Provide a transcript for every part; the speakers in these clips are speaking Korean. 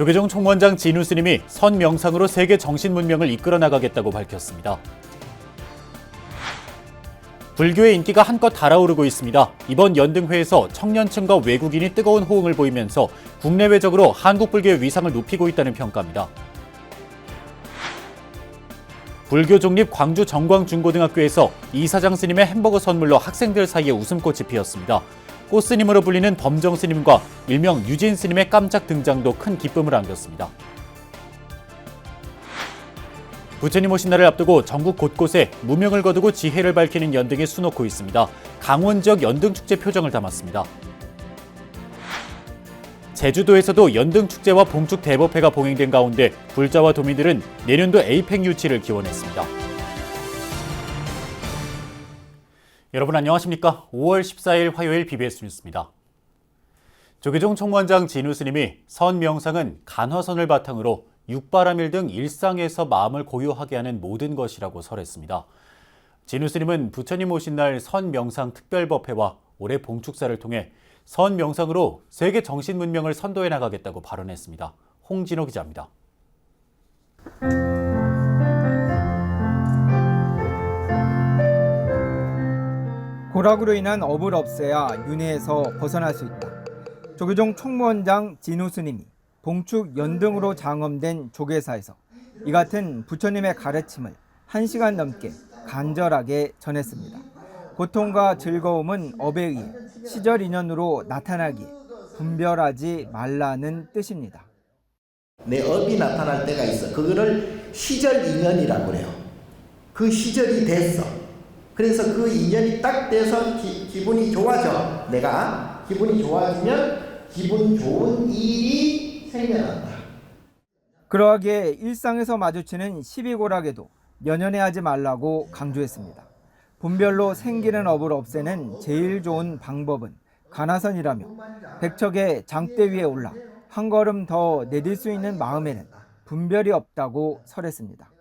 조계종 총무원장 진우 스님이 선 명상으로 세계 정신 문명을 이끌어 나가겠다고 밝혔습니다. 불교의 인기가 한껏 달아오르고 있습니다. 이번 연등회에서 청년층과 외국인이 뜨거운 호응을 보이면서 국내외적으로 한국 불교의 위상을 높이고 있다는 평가입니다. 불교 독립 광주 정광중고등학교에서 이사장 스님의 햄버거 선물로 학생들 사이에 웃음꽃이 피었습니다. 꽃스님으로 불리는 범정 스님과 일명 유진 스님의 깜짝 등장도 큰 기쁨을 안겼습니다. 부처님 오신 날을 앞두고 전국 곳곳에 무명을 거두고 지혜를 밝히는 연등이 수놓고 있습니다. 강원 지역 연등축제 표정을 담았습니다. 제주도에서도 연등축제와 봉축 대법회가 봉행된 가운데 불자와 도민들은 내년도 에이펙 유치를 기원했습니다. 여러분 안녕하십니까? 5월 14일 화요일 BBS 뉴스입니다. 조계종 총무원장 진우 스님이 선 명상은 간화선을 바탕으로 육바라밀 등 일상에서 마음을 고요하게 하는 모든 것이라고 설했습니다. 진우 스님은 부처님 오신 날 선 명상 특별법회와 올해 봉축사를 통해 선 명상으로 세계 정신 문명을 선도해 나가겠다고 발언했습니다. 홍진호 기자입니다. 고락으로 인한 업을 없애야 윤회에서 벗어날 수 있다. 조계종 총무원장 진우 스님이 봉축 연등으로 장엄된 조계사에서 이 같은 부처님의 가르침을 1시간 넘게 간절하게 전했습니다. 고통과 즐거움은 업에 의해 시절 인연으로 나타나기에 분별하지 말라는 뜻입니다. 내 업이 나타날 때가 있어. 그거를 시절 인연이라고 그래요. 그 시절이 됐어. 그래서 그 인연이 딱 돼서 기분이 좋아져. 내가 기분이 좋아지면 기분 좋은 일이 생겨난다. 그러하기에 일상에서 마주치는 시비고락에도 연연해하지 말라고 강조했습니다. 분별로 생기는 업을 없애는 제일 좋은 방법은 간화선이라며 백척의 장대 위에 올라 한 걸음 더 내딜 수 있는 마음에는 분별이 없다고 설했습니다.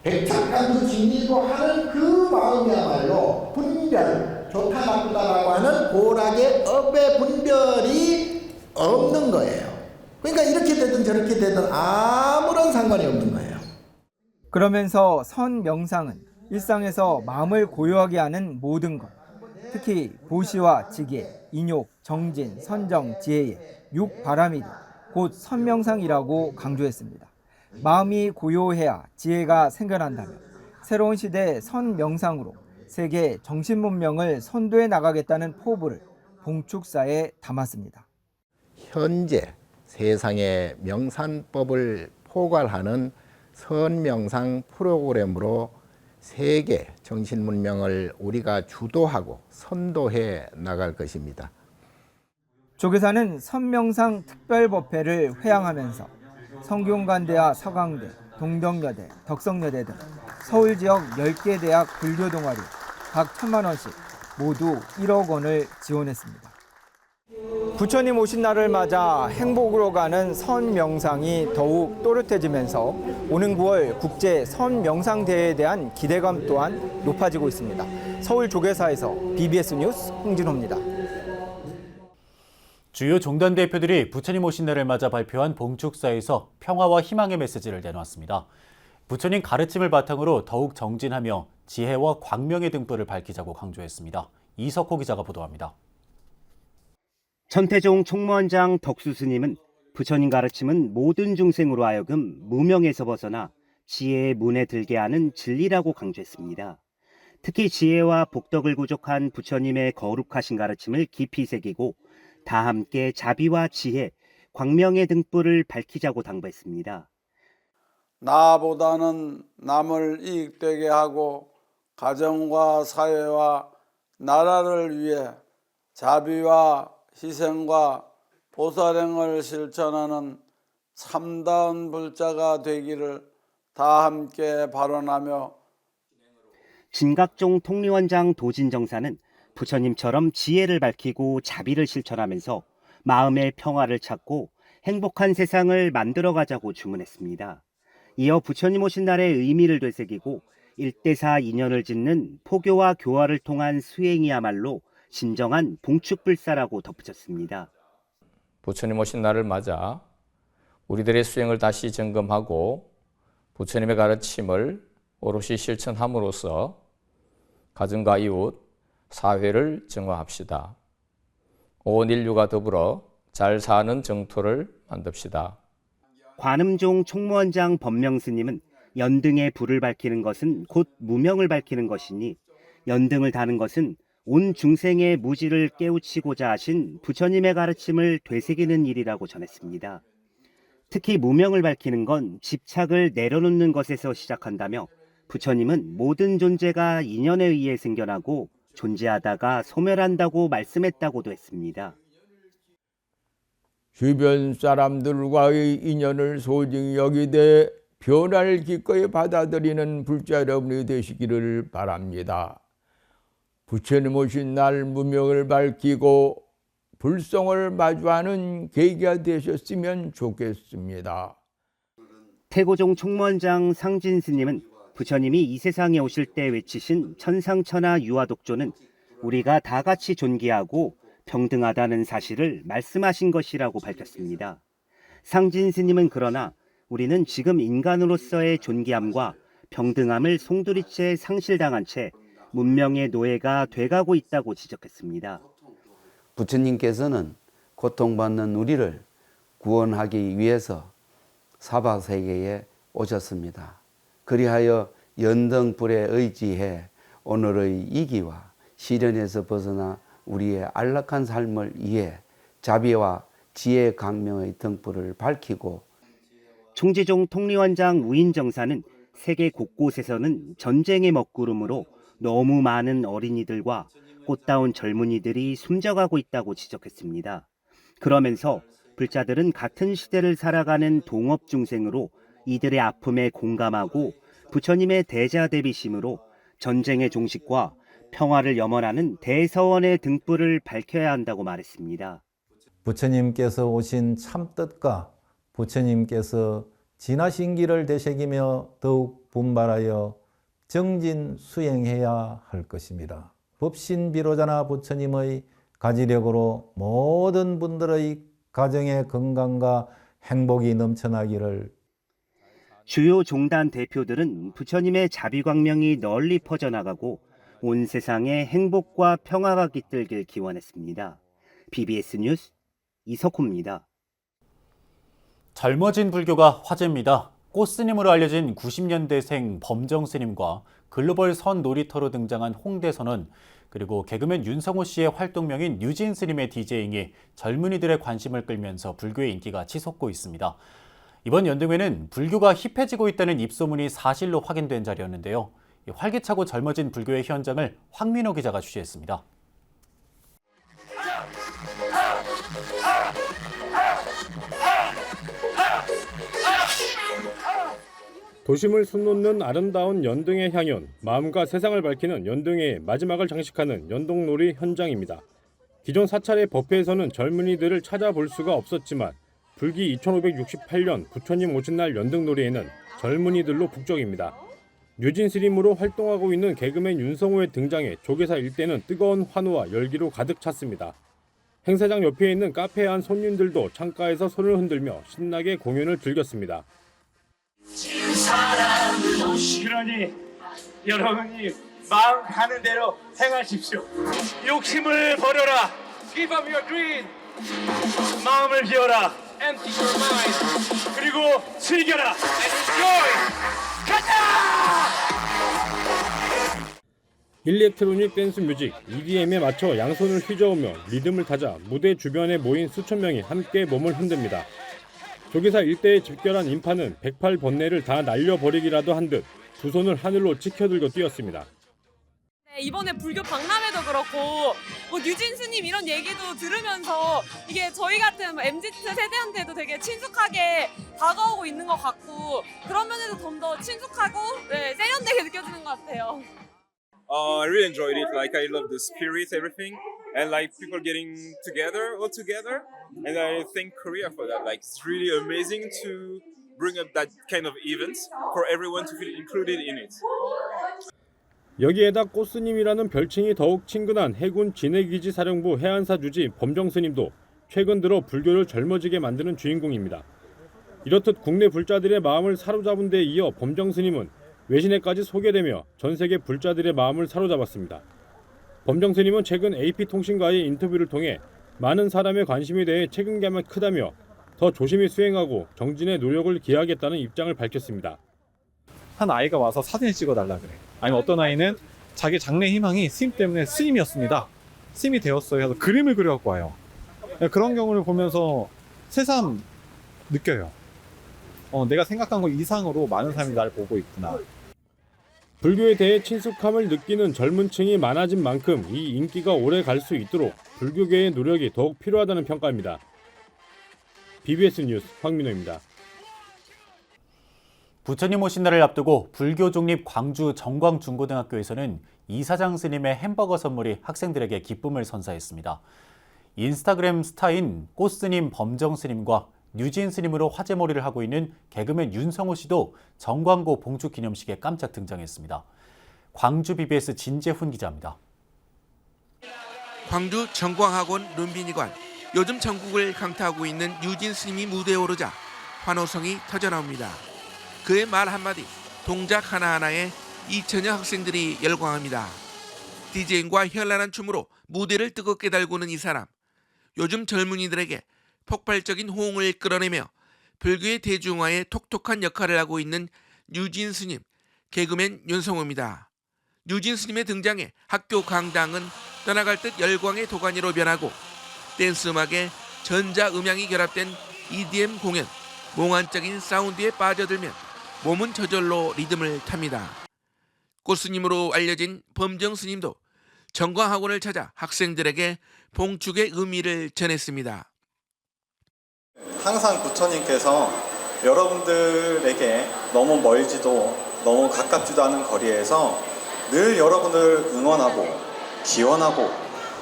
백착간도 지니고 하는 그 마음이야말로 분별, 좋다 나쁘다라고 하는 고락의 업의 분별이 없는 거예요. 그러니까 이렇게 되든 저렇게 되든 아무런 상관이 없는 거예요. 그러면서 선 명상은 일상에서 마음을 고요하게 하는 모든 것, 특히 보시와 지계, 인욕, 정진, 선정, 지혜의 육바라밀이 곧 선명상이라고 강조했습니다. 마음이 고요해야 지혜가 생겨난다며 새로운 시대 선명상으로 세계 정신문명을 선도해 나가겠다는 포부를 봉축사에 담았습니다. 현재 세상의 명상법을 포괄하는 선명상 프로그램으로 세계 정신문명을 우리가 주도하고 선도해 나갈 것입니다. 조계사는 선명상 특별법회를 회항하면서 성균관대와 서강대, 동덕여대, 덕성여대 등 서울 지역 10개 대학 불교 동아리 각 1,000만 원씩 모두 1억 원을 지원했습니다. 부처님 오신 날을 맞아 행복으로 가는 선명상이 더욱 또렷해지면서 오는 9월 국제 선명상대회에 대한 기대감 또한 높아지고 있습니다. 서울 조계사에서 BBS 뉴스 홍진호입니다. 주요 종단 대표들이 부처님 오신 날을 맞아 발표한 봉축사에서 평화와 희망의 메시지를 내놓았습니다. 부처님 가르침을 바탕으로 더욱 정진하며 지혜와 광명의 등불을 밝히자고 강조했습니다. 이석호 기자가 보도합니다. 천태종 총무원장 덕수 스님은 부처님 가르침은 모든 중생으로 하여금 무명에서 벗어나 지혜의 문에 들게 하는 진리라고 강조했습니다. 특히 지혜와 복덕을 구족한 부처님의 거룩하신 가르침을 깊이 새기고 다 함께 자비와 지혜, 광명의 등불을 밝히자고 당부했습니다. 나보다는 남을 이익되게 하고 가정과 사회와 나라를 위해 자비와 희생과 보살행을 실천하는 참다운 불자가 되기를 다 함께 발언하며 진각종 통리원장 도진정사는 부처님처럼 지혜를 밝히고 자비를 실천하면서 마음의 평화를 찾고 행복한 세상을 만들어가자고 주문했습니다. 이어 부처님 오신 날의 의미를 되새기고 일대사 인연을 짓는 포교와 교화를 통한 수행이야말로 진정한 봉축불사라고 덧붙였습니다. 부처님 오신 날을 맞아 우리들의 수행을 다시 점검하고 부처님의 가르침을 오롯이 실천함으로써 가정과 이웃, 사회를 정화합시다. 온 인류가 더불어 잘 사는 정토를 만듭시다. 관음종 총무원장 법명스님은 연등에 불을 밝히는 것은 곧 무명을 밝히는 것이니 연등을 다는 것은 온 중생의 무지를 깨우치고자 하신 부처님의 가르침을 되새기는 일이라고 전했습니다. 특히 무명을 밝히는 건 집착을 내려놓는 것에서 시작한다며 부처님은 모든 존재가 인연에 의해 생겨나고 존재하다가 소멸한다고 말씀했다고도 했습니다. 주변 사람들과의 인연을 소중히 여기되 변화를 기꺼이 받아들이는 불자 여러분이 되시기를 바랍니다. 부처님 오신 날 무명을 밝히고 불성을 마주하는 계기가 되셨으면 좋겠습니다. 태고종 총무원장 상진 스님은 부처님이 이 세상에 오실 때 외치신 천상천하 유아독조는 우리가 다 같이 존귀하고 평등하다는 사실을 말씀하신 것이라고 밝혔습니다. 상진 스님은 그러나 우리는 지금 인간으로서의 존귀함과 평등함을 송두리째 상실당한 채 문명의 노예가 돼가고 있다고 지적했습니다. 부처님께서는 고통받는 우리를 구원하기 위해서 사바세계에 오셨습니다. 그리하여 연등불에 의지해 오늘의 이기와 시련에서 벗어나 우리의 안락한 삶을 위해 자비와 지혜 강명의 등불을 밝히고 총지종 통리원장 우인정사는 세계 곳곳에서는 전쟁의 먹구름으로 너무 많은 어린이들과 꽃다운 젊은이들이 숨져가고 있다고 지적했습니다. 그러면서 불자들은 같은 시대를 살아가는 동업 중생으로 이들의 아픔에 공감하고 부처님의 대자대비심으로 전쟁의 종식과 평화를 염원하는 대서원의 등불을 밝혀야 한다고 말했습니다. 부처님께서 오신 참뜻과 부처님께서 지나신 길을 되새기며 더욱 분발하여 정진 수행해야 할 것입니다. 법신비로자나 부처님의 가지력으로 모든 분들의 가정의 건강과 행복이 넘쳐나기를. 주요 종단 대표들은 부처님의 자비광명이 널리 퍼져나가고 온 세상에 행복과 평화가 깃들길 기원했습니다. BBS 뉴스 이석호입니다. 젊어진 불교가 화제입니다. 꽃스님으로 알려진 90년대생 범정스님과 글로벌 선 놀이터로 등장한 홍대선언, 그리고 개그맨 윤성호 씨의 활동명인 뉴진 스님의 디제잉이 젊은이들의 관심을 끌면서 불교의 인기가 치솟고 있습니다. 이번 연등회는 불교가 힙해지고 있다는 입소문이 사실로 확인된 자리였는데요. 활기차고 젊어진 불교의 현장을 황민호 기자가 취재했습니다. 도심을 숨놓는 아름다운 연등의 향연, 마음과 세상을 밝히는 연등회의 마지막을 장식하는 연동놀이 현장입니다. 기존 사찰의 법회에서는 젊은이들을 찾아볼 수가 없었지만 불기 2568년 부처님 오신 날 연등놀이에는 젊은이들로 북적입니다. 뉴진 스님으로 활동하고 있는 개그맨 윤성호의 등장에 조계사 일대는 뜨거운 환호와 열기로 가득 찼습니다. 행사장 옆에 있는 카페에 한 손님들도 창가에서 손을 흔들며 신나게 공연을 즐겼습니다. 그러니 여러분이 마음 가는 대로 행하십시오. 욕심을 버려라. Give up your dream. 마음을 비워라. Empty your mind. 그리고 즐겨라. And enjoy. 가자! 일렉트로닉 댄스 뮤직 EDM에 맞춰 양손을 휘저으며 리듬을 타자 무대 주변에 모인 수천 명이 함께 몸을 흔듭니다. 조계사 일대의 집결한 인파는 108번뇌를 다 날려버리기라도 한 듯 두 손을 하늘로 치켜들고 뛰었습니다. 네, 이번에 불교 박람회도 그렇고 뉴진 스님 이런 얘기도 들으면서 이게 저희 같은 MZ 세대한테도 되게 친숙하게 다가오고 있는 것 같고 그런 면에서 좀 더 친숙하고 세련되게 느껴지는 것 같아요. I really enjoyed it. Like I love the spirit, everything, and like people getting together, all together. And I thank Korea for that. Like it's really amazing to bring up that kind of event for everyone to feel included in it. 여기에다 꽃스님이라는 별칭이 더욱 친근한 해군 진해기지 사령부 해안사 주지 범정스님도 최근 들어 불교를 젊어지게 만드는 주인공입니다. 이렇듯 국내 불자들의 마음을 사로잡은 데 이어 범정스님은 외신에까지 소개되며 전 세계 불자들의 마음을 사로잡았습니다. 범정스님은 최근 AP통신과의 인터뷰를 통해 많은 사람의 관심에 대해 책임감이 크다며 더 조심히 수행하고 정진의 노력을 기하겠다는 입장을 밝혔습니다. 한 아이가 와서 사진을 찍어달라 그래. 아니면 어떤 아이는 자기 장래 희망이 스님 때문에 스님이었습니다. 스님이 되었어요. 해서 그림을 그려갖고 와요. 그런 경우를 보면서 새삼 느껴요. 내가 생각한 것 이상으로 많은 사람이 날 보고 있구나. 불교에 대해 친숙함을 느끼는 젊은 층이 많아진 만큼 이 인기가 오래 갈 수 있도록 불교계의 노력이 더욱 필요하다는 평가입니다. BBS 뉴스 황민호입니다. 부처님 오신 날을 앞두고 불교 독립 광주 정광중고등학교에서는 이사장 스님의 햄버거 선물이 학생들에게 기쁨을 선사했습니다. 인스타그램 스타인 꽃스님 범정 스님과 뉴진 스님으로 화제몰이를 하고 있는 개그맨 윤성호 씨도 정광고 봉축 기념식에 깜짝 등장했습니다. 광주 BBS 진재훈 기자입니다. 광주 정광학원 룸비니관, 요즘 전국을 강타하고 있는 뉴진 스님이 무대에 오르자 환호성이 터져나옵니다. 그의 말 한마디, 동작 하나하나에 2천여 학생들이 열광합니다. DJing과 현란한 춤으로 무대를 뜨겁게 달구는 이 사람. 요즘 젊은이들에게 폭발적인 호응을 끌어내며 불교의 대중화에 톡톡한 역할을 하고 있는 뉴진 스님, 개그맨 윤성호입니다. 뉴진 스님의 등장에 학교 강당은 떠나갈 듯 열광의 도가니로 변하고 댄스 음악에 전자음향이 결합된 EDM 공연, 몽환적인 사운드에 빠져들면 몸은 저절로 리듬을 탑니다. 꽃스님으로 알려진 범정 스님도 정광학원을 찾아 학생들에게 봉축의 의미를 전했습니다. 항상 부처님께서 여러분들에게 너무 멀지도 너무 가깝지도 않은 거리에서 늘 여러분을 응원하고 기원하고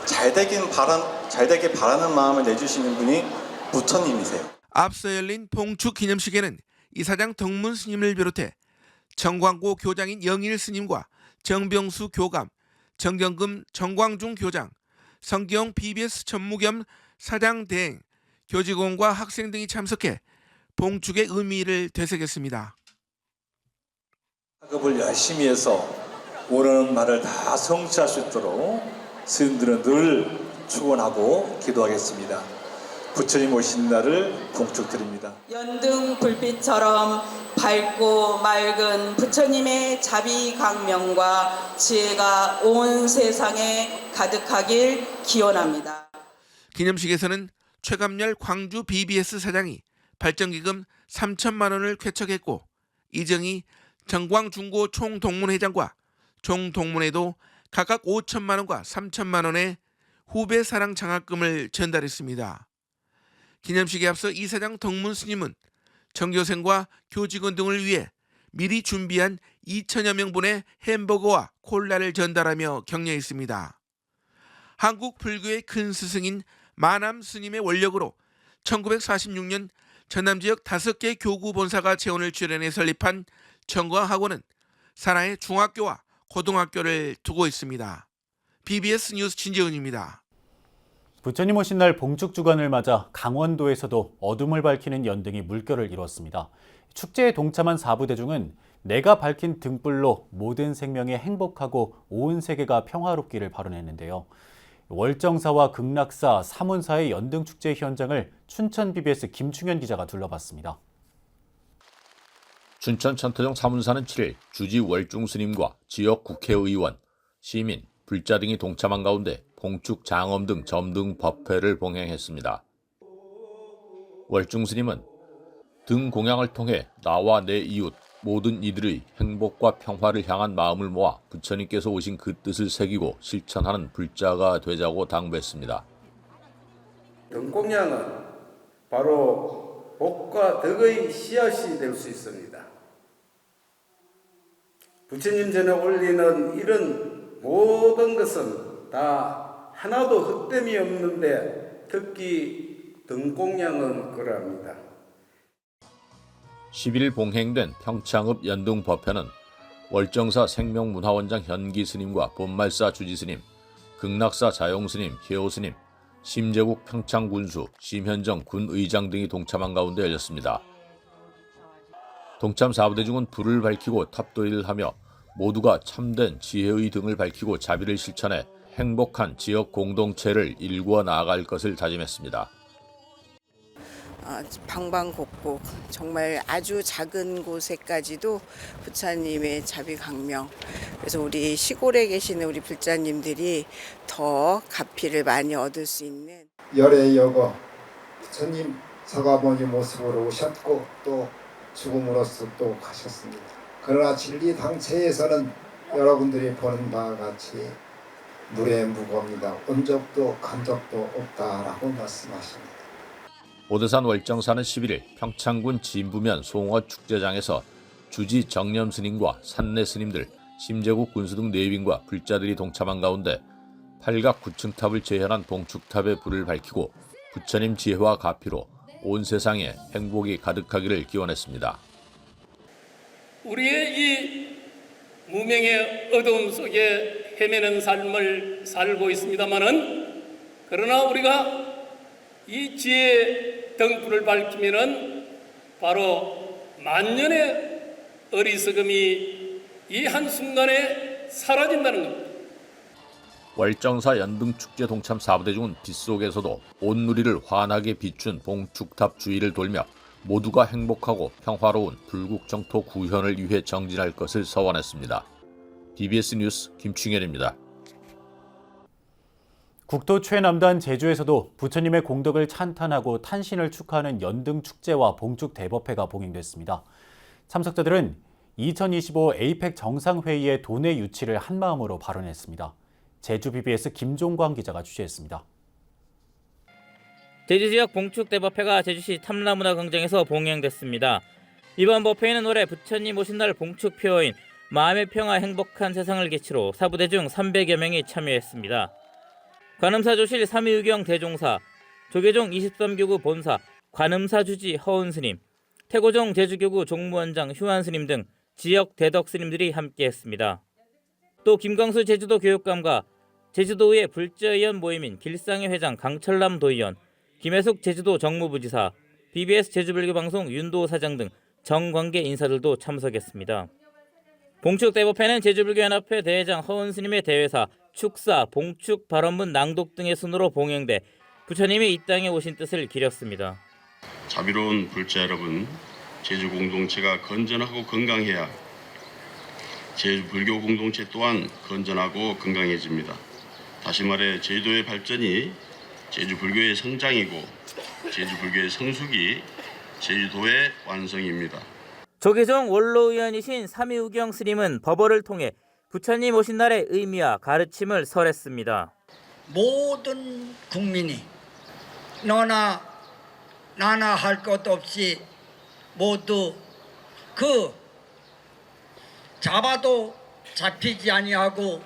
잘되길 바라는 마음을 내주시는 분이 부처님이세요. 앞서 열린 봉축 기념식에는 이사장 덕문 스님을 비롯해 정광고 교장인 영일 스님과 정병수 교감, 정경금 정광중 교장, 성경 BBS 전무겸 사장 대행, 교직원과 학생 등이 참석해 봉축의 의미를 되새겼습니다. 학업을 열심히 해서 원하는 말을 다 성취할 수 있도록 스님들은 늘 축원하고 기도하겠습니다. 부처님 오신 날을 봉축드립니다. 연등 불빛처럼 밝고 맑은 부처님의 자비 강명과 지혜가 온 세상에 가득하길 기원합니다. 기념식에서는 최감열 광주 BBS 사장이 발전기금 3천만 원을 쾌척했고 이정희 정광중고 총동문회장과 총동문회도 각각 5천만 원과 3천만 원의 후배 사랑 장학금을 전달했습니다. 기념식에 앞서 이사장 덕문 스님은 전교생과 교직원 등을 위해 미리 준비한 2천여 명분의 햄버거와 콜라를 전달하며 격려했습니다. 한국 불교의 큰 스승인 마남 스님의 원력으로 1946년 전남 지역 5개 교구 본사가 재원을 출연해 설립한 정광학원은 산하에 중학교와 고등학교를 두고 있습니다. BBS 뉴스 진재훈입니다. 부처님 오신 날 봉축 주간을 맞아 강원도에서도 어둠을 밝히는 연등이 물결을 이뤘습니다. 축제에 동참한 4부대중은 내가 밝힌 등불로 모든 생명이 행복하고 온 세계가 평화롭기를 발언했는데요. 월정사와 극락사, 사문사의 연등축제 현장을 춘천 BBS 김충현 기자가 둘러봤습니다. 춘천 천터정 사문사는 7일 주지 월중스님과 지역 국회의원, 시민, 불자 등이 동참한 가운데 봉축 장엄 등 점등 법회를 봉행했습니다. 월중스님은 등 공양을 통해 나와 내 이웃 모든 이들의 행복과 평화를 향한 마음을 모아 부처님께서 오신 그 뜻을 새기고 실천하는 불자가 되자고 당부했습니다. 등공양은 바로 복과 덕의 씨앗이 될 수 있습니다. 부처님 전에 올리는 이런 모든 것은 다 하나도 헛됨이 없는데 특히 등공양은 그러합니다. 10일 봉행된 평창읍 연등법회는 월정사 생명문화원장 현기스님과 본말사 주지스님, 극락사 자용스님, 효스님, 심재국 평창군수, 심현정 군의장 등이 동참한 가운데 열렸습니다. 동참 사부대중은 불을 밝히고 탑도일을 하며 모두가 참된 지혜의 등을 밝히고 자비를 실천해 행복한 지역 공동체를 일구어 나아갈 것을 다짐했습니다. 방방곡곡 정말 아주 작은 곳에까지도 부처님의 자비강명, 그래서 우리 시골에 계시는 우리 불자님들이 더 가피를 많이 얻을 수 있는 열애 여거 부처님 서가모니 모습으로 오셨고 또 죽음으로써 또 가셨습니다. 그러나 진리 당체에서는 여러분들이 보는 바와 같이 물에 무겁니다. 온 적도 간 적도 없다라고 말씀하십니다. 오대산 월정사는 11일 평창군 진부면 송어 축제장에서 주지 정념 스님과 산내 스님들, 심재국 군수 등 내빈과 불자들이 동참한 가운데 팔각 9층 탑을 재현한 봉축탑에 불을 밝히고 부처님 지혜와 가피로 온 세상에 행복이 가득하기를 기원했습니다. 우리의 이 무명의 어두움 속에 헤매는 삶을 살고 있습니다마는, 그러나 우리가 이 지혜의 등불을 밝히면은 바로 만년의 어리석음이 이 한순간에 사라진다는 겁니다. 월정사 연등축제 동참 사부대중은 빗속에서도 온누리를 환하게 비춘 봉축탑 주위를 돌며 모두가 행복하고 평화로운 불국정토 구현을 위해 정진할 것을 서원했습니다. BBS 뉴스 김충현입니다. 국토 최남단 제주에서도 부처님의 공덕을 찬탄하고 탄신을 축하하는 연등축제와 봉축대법회가 봉행됐습니다. 참석자들은 2025 에이펙 정상회의의 도내 유치를 한마음으로 발언했습니다. 제주 BBS 김종광 기자가 취재했습니다. 제주 지역 봉축대법회가 제주시 탐라문화광장에서 봉행됐습니다. 이번 법회에는 올해 부처님 오신 날 봉축표어인 마음의 평화 행복한 세상을 기치로 사부대중 300여 명이 참여했습니다. 관음사조실 3위의경 대종사, 조계종 23교구 본사, 관음사주지 허은스님, 태고종 제주교구 종무원장 휴한스님 등 지역 대덕스님들이 함께했습니다. 또 김광수 제주도 교육감과 제주도의 불자의원 모임인 길상의 회장 강철남 도의원, 김혜숙 제주도 정무부지사, BBS 제주불교방송 윤도 사장 등 정관계 인사들도 참석했습니다. 봉축대법회는 제주불교연합회 대회장 허은스님의 대회사, 축사, 봉축, 발언문 낭독 등의 순으로 봉행돼 부처님이 이 땅에 오신 뜻을 기렸습니다. 자비로운 불자 여러분, 제주 공동체가 건전하고 건강해야 제주 불교 공동체 또한 건전하고 건강해집니다. 다시 말해 제주도의 발전이 제주 불교의 성장이고 제주 불교의 성숙이 제주도의 완성입니다. 조계종 원로의원이신 삼위우경 스님은 법어를 통해 부처님 오신 날의 의미와 가르침을 설했습니다. 모든 국민이 너나 나나 할 것 없이 모두 그 잡아도 잡히지 아니하고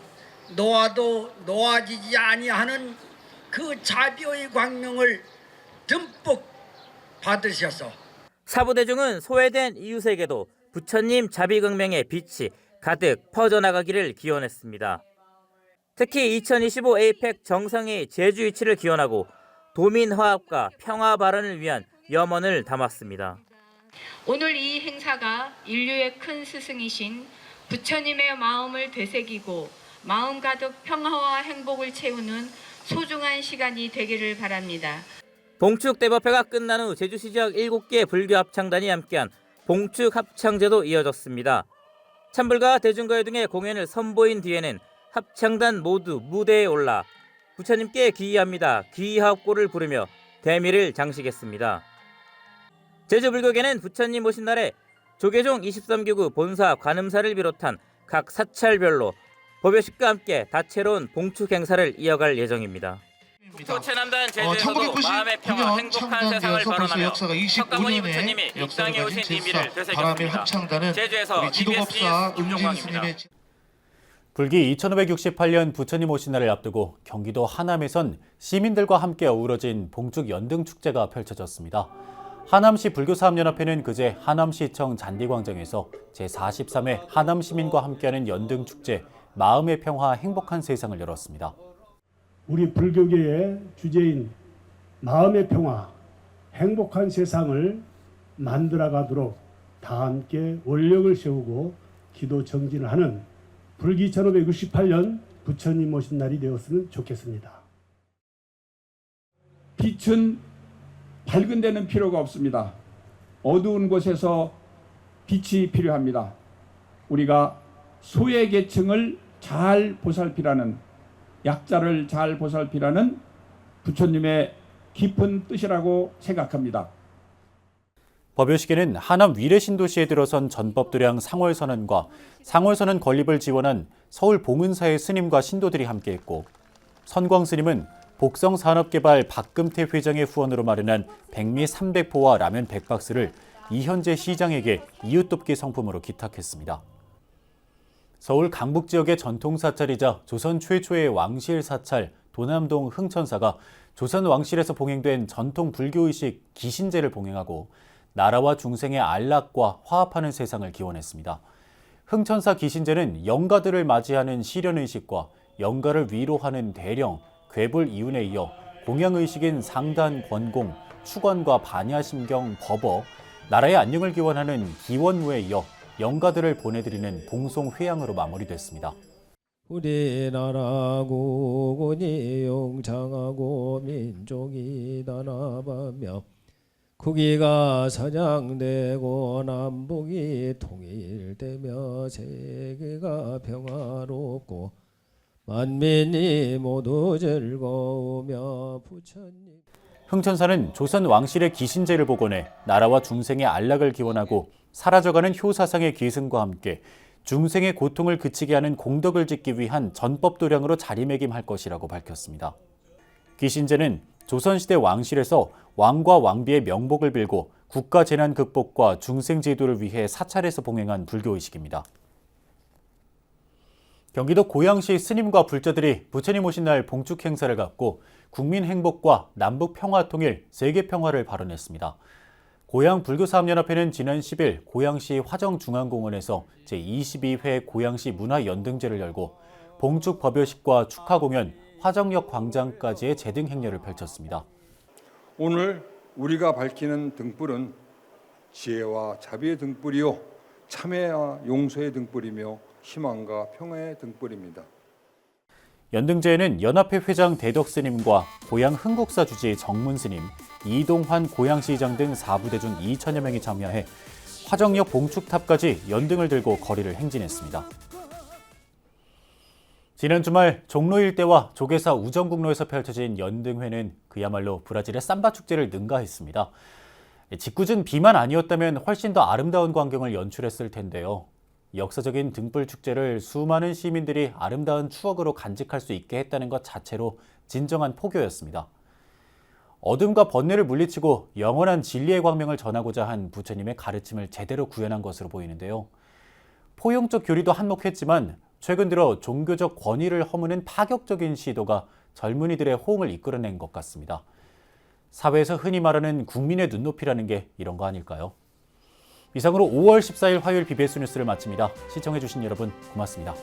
놓아도 놓아지지 아니하는 그 자비의 광명을 듬뿍 받으셔서 사부대중은 소외된 이웃에게도 부처님 자비광명의 빛이 가득 퍼져나가기를 기원했습니다. 특히 2025 에이펙 정상회의 제주 유치를 기원하고 도민 화합과 평화 발언을 위한 염원을 담았습니다. 오늘 이 행사가 인류의 큰 스승이신 부처님의 마음을 되새기고 마음 가득 평화와 행복을 채우는 소중한 시간이 되기를 바랍니다. 봉축대법회가 끝난 후 제주시 지역 7개 불교 합창단이 함께한 봉축 합창제도 이어졌습니다. 찬불과 대중가요 등의 공연을 선보인 뒤에는 합창단 모두 무대에 올라 부처님께 기이합니다, 기이하옵고를 부르며 대미를 장식했습니다. 제주불교계는 부처님 오신 날에 조계종 23교구 본사 관음사를 비롯한 각 사찰별로 법요식과 함께 다채로운 봉축 행사를 이어갈 예정입니다. 국토 최남단 제주에서도 마음의 평화 행복한 세상을 발언하며 석가모니 부처님이 이 땅에 오신 의미를 되새겼습니다. 제주에서 BBS 뉴스 김종광입니다. 불기 2568년 부처님 오신 날을 앞두고 경기도 하남에선 시민들과 함께 어우러진 봉축 연등축제가 펼쳐졌습니다. 하남시 불교사업연합회는 그제 하남시청 잔디광장에서 제43회 하남시민과 함께하는 연등축제 마음의 평화 행복한 세상을 열었습니다. 우리 불교계의 주제인 마음의 평화, 행복한 세상을 만들어가도록 다 함께 원력을 세우고 기도 정진을 하는 불기 1568년 부처님 오신 날이 되었으면 좋겠습니다. 빛은 밝은 데는 필요가 없습니다. 어두운 곳에서 빛이 필요합니다. 우리가 소외계층을 잘 보살피라는, 약자를 잘 보살피라는 부처님의 깊은 뜻이라고 생각합니다. 법요식에는 하남 위례신도시에 들어선 전법도량 상월선언과 상월선언 건립을 지원한 서울 봉은사의 스님과 신도들이 함께했고, 선광 스님은 복성산업개발 박금태 회장의 후원으로 마련한 백미 300포와 라면 100박스를 이현재 시장에게 이웃돕기 성품으로 기탁했습니다. 서울 강북 지역의 전통 사찰이자 조선 최초의 왕실 사찰 도남동 흥천사가 조선 왕실에서 봉행된 전통 불교의식 기신제를 봉행하고 나라와 중생의 안락과 화합하는 세상을 기원했습니다. 흥천사 기신제는 영가들을 맞이하는 시련의식과 영가를 위로하는 대령, 괴불 이윤에 이어 공양의식인 상단, 권공, 축원과 반야심경, 법어, 나라의 안녕을 기원하는 기원무에 이어 영가들을 보내드리는 봉송회양으로 마무리됐습니다. 우리나라 국군이 용창하고 민족이 단합하며 국위가 선양되고 남북이 통일되며 세계가 평화롭고 만민이 모두 즐거우며 부처님. 흥천사는 조선 왕실의 기신제를 복원해 나라와 중생의 안락을 기원하고 사라져가는 효사상의 기승과 함께 중생의 고통을 그치게 하는 공덕을 짓기 위한 전법도량으로 자리매김할 것이라고 밝혔습니다. 기신제는 조선시대 왕실에서 왕과 왕비의 명복을 빌고 국가 재난 극복과 중생 제도를 위해 사찰에서 봉행한 불교의식입니다. 경기도 고양시 스님과 불자들이 부처님 오신 날 봉축 행사를 갖고 국민 행복과 남북 평화 통일, 세계 평화를 발언했습니다. 고양 불교사업연합회는 지난 10일 고양시 화정중앙공원에서 제22회 고양시 문화연등제를 열고 봉축 법요식과 축하 공연, 화정역 광장까지의 제등 행렬을 펼쳤습니다. 오늘 우리가 밝히는 등불은 지혜와 자비의 등불이요, 참회와 용서의 등불이며 희망과 평화의 등불입니다. 연등제에는 연합회 회장 대덕스님과 고양 흥국사 주지 정문스님, 이동환 고양시장 등 4부대 중 2천여 명이 참여해 화정역 봉축탑까지 연등을 들고 거리를 행진했습니다. 지난 주말 종로 일대와 조계사 우정국로에서 펼쳐진 연등회는 그야말로 브라질의 삼바 축제를 능가했습니다. 짓궂은 비만 아니었다면 훨씬 더 아름다운 광경을 연출했을 텐데요. 역사적인 등불 축제를 수많은 시민들이 아름다운 추억으로 간직할 수 있게 했다는 것 자체로 진정한 포교였습니다. 어둠과 번뇌를 물리치고 영원한 진리의 광명을 전하고자 한 부처님의 가르침을 제대로 구현한 것으로 보이는데요. 포용적 교리도 한몫했지만 최근 들어 종교적 권위를 허무는 파격적인 시도가 젊은이들의 호응을 이끌어낸 것 같습니다. 사회에서 흔히 말하는 국민의 눈높이라는 게 이런 거 아닐까요? 이상으로 5월 14일 화요일 BBS 뉴스를 마칩니다. 시청해주신 여러분 고맙습니다.